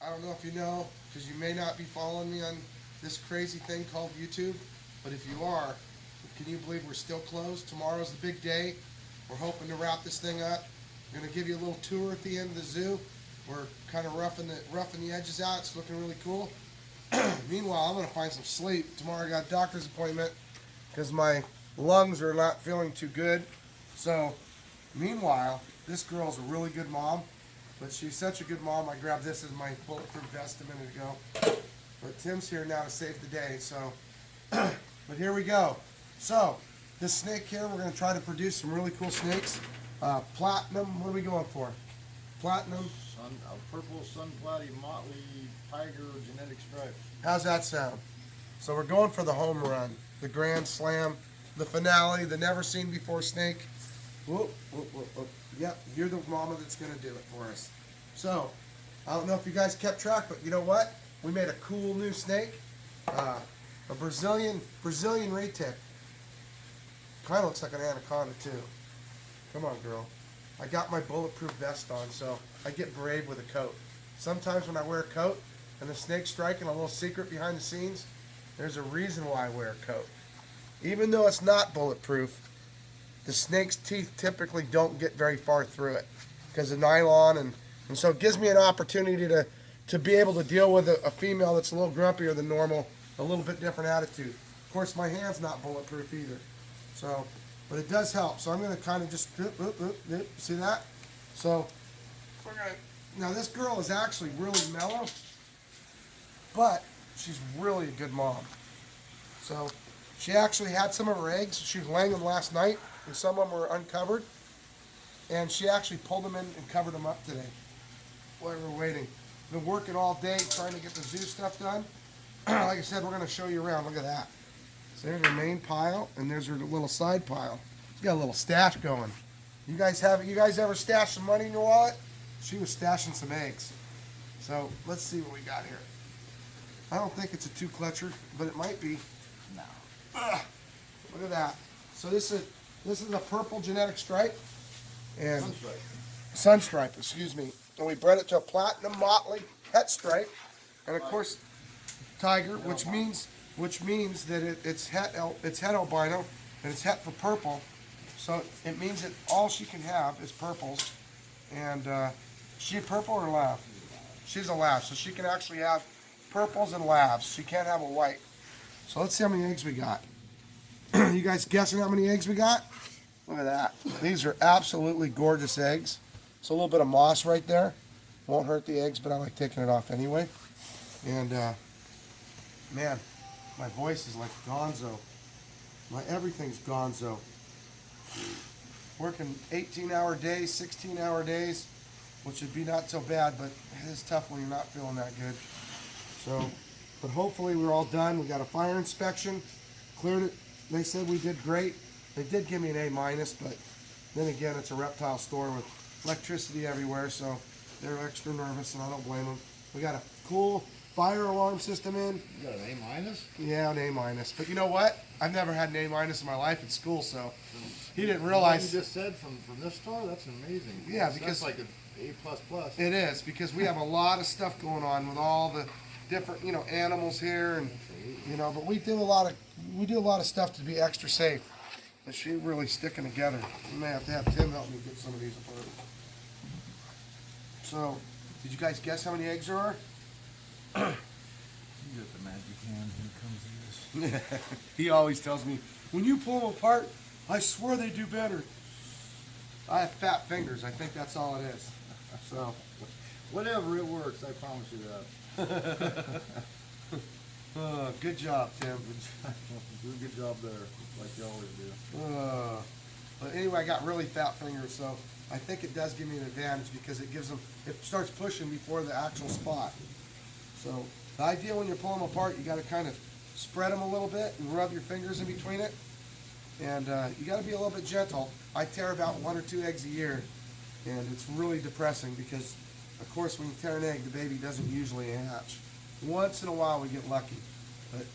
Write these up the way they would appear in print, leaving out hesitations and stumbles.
I don't know if you know, because you may not be following me on this crazy thing called YouTube, but if you are, can you believe we're still closed? Tomorrow's the big day. We're hoping to wrap this thing up. We're going to give you a little tour at the end of the zoo. We're kind of roughing the edges out. It's looking really cool. Meanwhile, I'm going to find some sleep. Tomorrow I got a doctor's appointment because my lungs are not feeling too good. So, meanwhile, this girl's a really good mom. But she's such a good mom, I grabbed this as my bulletproof vest a minute ago. But Tim's here now to save the day, so. But here we go. So, this snake here, we're going to try to produce some really cool snakes. Platinum, what are we going for? Platinum. Purple sun platy motley tiger genetic stripe. How's that sound? So we're going for the home run, the grand slam, the finale, the never seen before snake. Whoop, whoop, whoop, whoop. Yep, you're the mama that's going to do it for us. So, I don't know if you guys kept track, but you know what? We made a cool new snake. A Brazilian retic. Kind of looks like an anaconda too. Come on, girl. I got my bulletproof vest on, so I get brave with a coat. Sometimes when I wear a coat and the snake's striking, a little secret behind the scenes, there's a reason why I wear a coat. Even though it's not bulletproof, the snake's teeth typically don't get very far through it because of nylon, and so it gives me an opportunity to be able to deal with a female that's a little grumpier than normal, a little bit different attitude. Of course, my hand's not bulletproof either, so, but it does help. So I'm going to kind of just, see that? So we're going to, now this girl is actually really mellow, but she's really a good mom. So she actually had some of her eggs. She was laying them last night, and some of them were uncovered. And she actually pulled them in and covered them up today while we were waiting. Been working all day trying to get the zoo stuff done. Like I said, we're going to show you around. Look at that. So there's her main pile, and there's her little side pile. She's got a little stash going. You guys ever stashed some money in your wallet? She was stashing some eggs. So let's see what we got here. I don't think it's a two-clutcher, but it might be. No. Look at that. So this is a purple genetic stripe. And sunstripe, excuse me. And we bred it to a platinum motley het stripe. And of course, tiger, which means that it's het albino and it's het for purple. So it means that all she can have is purples. And she a purple or lav? She's a lav, so she can actually have purples and lavs. She can't have a white. So let's see how many eggs we got. You guys guessing how many eggs we got? Look at that. These are absolutely gorgeous eggs. So a little bit of moss right there. Won't hurt the eggs, but I like taking it off anyway. And man, my voice is like gonzo. My everything's gonzo. Working 18-hour days, 16-hour days, which would be not so bad, but it is tough when you're not feeling that good. So, but hopefully we're all done. We got a fire inspection, cleared it. They said we did great. They did give me an A-, but then again, it's a reptile store with electricity everywhere, so they're extra nervous, and I don't blame them. We got a cool fire alarm system in. You got an A-? Yeah, an A-. But you know what? I've never had an A- in my life at school, so he didn't realize. What you just said from this store, that's amazing. Yeah, because that's like an A++. It is, because we have a lot of stuff going on with all the different, animals here, and but we do a lot of stuff to be extra safe. But she's really sticking together. We may have to have Tim help me get some of these apart. So, did you guys guess how many eggs there are? You got the magic hand. Here comes this. He always tells me, when you pull them apart, I swear they do better. I have fat fingers. I think that's all it is. So, whatever, it works. I promise you that. Good job, Tim. Do a good job there, like you always do. But anyway, I got really fat fingers, so I think it does give me an advantage because it starts pushing before the actual spot. So the idea when you're pulling them apart, you got to kind of spread them a little bit and rub your fingers in between it. And you got to be a little bit gentle. I tear about 1 or 2 eggs a year, and it's really depressing because, of course, when you tear an egg, the baby doesn't usually hatch. Once in a while, we get lucky, but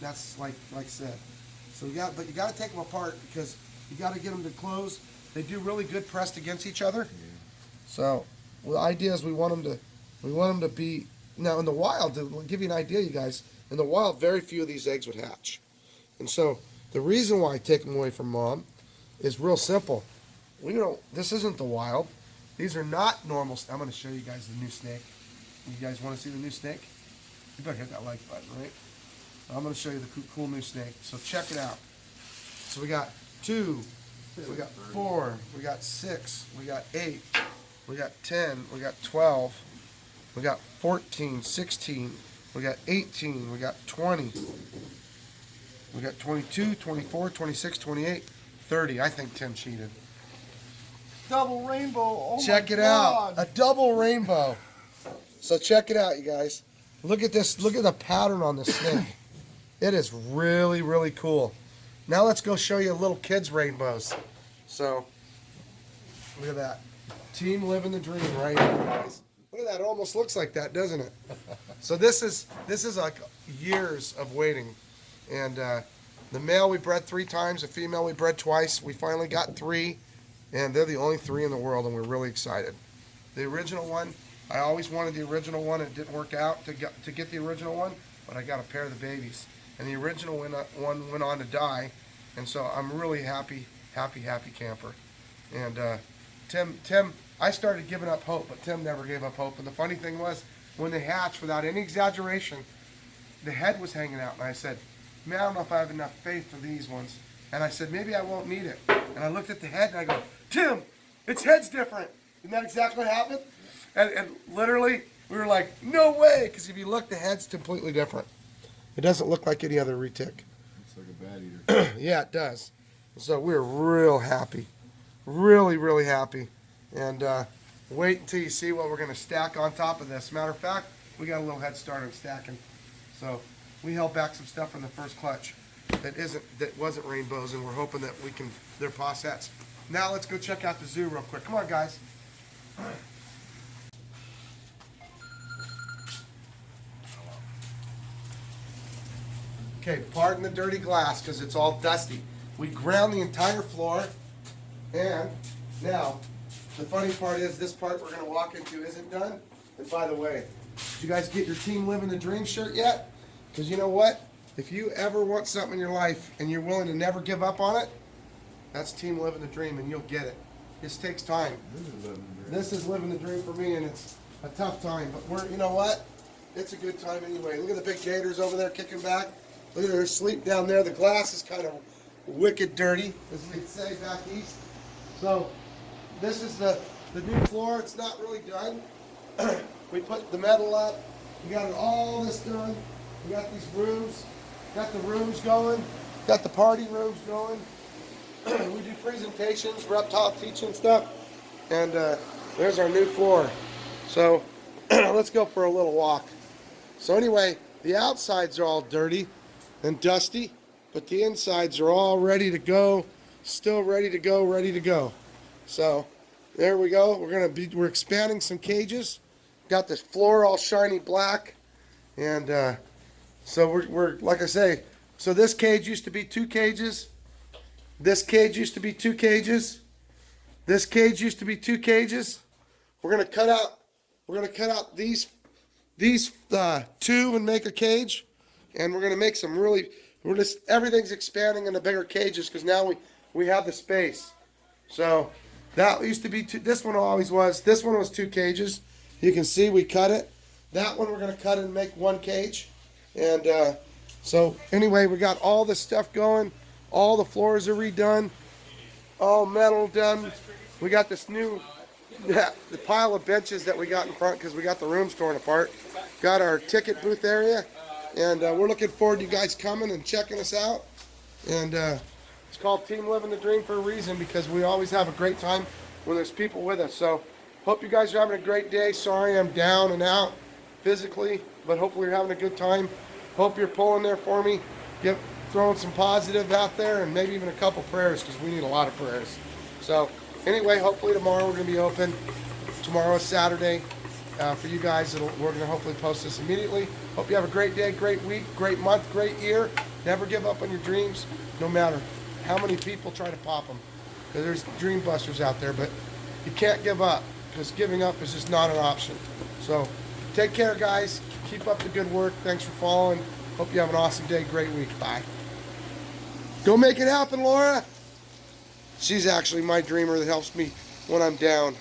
that's like I said. So you got to take them apart because you got to get them to close. They do really good pressed against each other. Yeah. So well, the idea is we want them to be Now in the wild, to give you an idea, you guys, in the wild, very few of these eggs would hatch. And so the reason why I take them away from mom is real simple. This isn't the wild. These are not normal. I'm going to show you guys the new snake. You guys want to see the new snake? You better hit that like button, right? I'm going to show you the cool new snake. So check it out. So we got 2, we got 4, we got 6, we got 8, we got 10, we got 12, we got 14, 16, we got 18, we got 20, we got 22, 24, 26, 28, 30. I think Tim cheated. Double rainbow. Oh Check my it out. God. A double rainbow. So check it out, you guys. Look at this. Look at the pattern on this snake. It is really, really cool. Now let's go show you little kids' rainbows. So, look at that. Team living the dream right here, guys. Look at that. It almost looks like that, doesn't it? So this is like years of waiting. And the male we bred 3 times, the female we bred twice. We finally got 3, and they're the only 3 in the world, and we're really excited. The original one, I always wanted the original one. It didn't work out to get the original one, but I got a pair of the babies. And the original one went on to die, and so I'm really happy camper. And Tim, I started giving up hope, but Tim never gave up hope. And the funny thing was, when they hatched, without any exaggeration, the head was hanging out, and I said, man, I don't know if I have enough faith for these ones. And I said, maybe I won't need it. And I looked at the head, and I go, Tim, its head's different. Isn't that exactly what happened? And literally, we were like, no way, because if you look, the head's completely different. It doesn't look like any other retic. It's like a bad eater. Yeah, it does. So we're real happy. Really, really happy. And wait until you see what we're going to stack on top of this. Matter of fact, we got a little head start on stacking. So we held back some stuff from the first clutch that wasn't rainbows, and we're hoping that they're possets. Now let's go check out the zoo real quick. Come on, guys. Okay, pardon the dirty glass because it's all dusty. We ground the entire floor, and now the funny part is this part we're going to walk into isn't done. And by the way, did you guys get your Team Living the Dream shirt yet? Because you know what? If you ever want something in your life and you're willing to never give up on it, that's Team Living the Dream, and you'll get it. This takes time. This is living the dream for me, and it's a tough time. But you know what? It's a good time anyway. Look at the big gators over there kicking back. Look at her sleep down there. The glass is kind of wicked dirty, as we'd say back east. So this is the new floor. It's not really done. We put the metal up. We got all this done. We got these rooms. Got the rooms going. Got the party rooms going. We do presentations, reptile teaching stuff. And there's our new floor. So let's go for a little walk. So anyway, the outsides are all dirty and dusty, but the insides are all ready to go, still ready to go, ready to go. So there we go. We're expanding some cages. Got this floor all shiny black, and so we're like I say. So this cage used to be 2 cages. This cage used to be 2 cages. This cage used to be 2 cages. We're gonna cut out these 2 and make a cage. And we're going to make some everything's expanding into bigger cages because now we have the space. So that used to be 2, this one always was. This one was 2 cages. You can see we cut it. That one we're going to cut it and make 1 cage. And so anyway, we got all this stuff going. All the floors are redone. All metal done. We got this new, the pile of benches that we got in front because we got the rooms torn apart. Got our ticket booth area. And we're looking forward to you guys coming and checking us out. And it's called Team Living the Dream for a reason because we always have a great time when there's people with us. So hope you guys are having a great day. Sorry I'm down and out physically, but hopefully you're having a good time. Hope you're pulling there for me. Throwing some positive out there and maybe even a couple prayers because we need a lot of prayers. So anyway, hopefully tomorrow we're going to be open. Tomorrow is Saturday. For you guys, we're going to hopefully post this immediately. Hope you have a great day, great week, great month, great year. Never give up on your dreams, no matter how many people try to pop them. Because there's dream busters out there, but you can't give up because giving up is just not an option. So Take care, guys. Keep up the good work. Thanks for following. Hope you have an awesome day. Great week. Bye. Go make it happen, Laura. She's actually my dreamer that helps me when I'm down.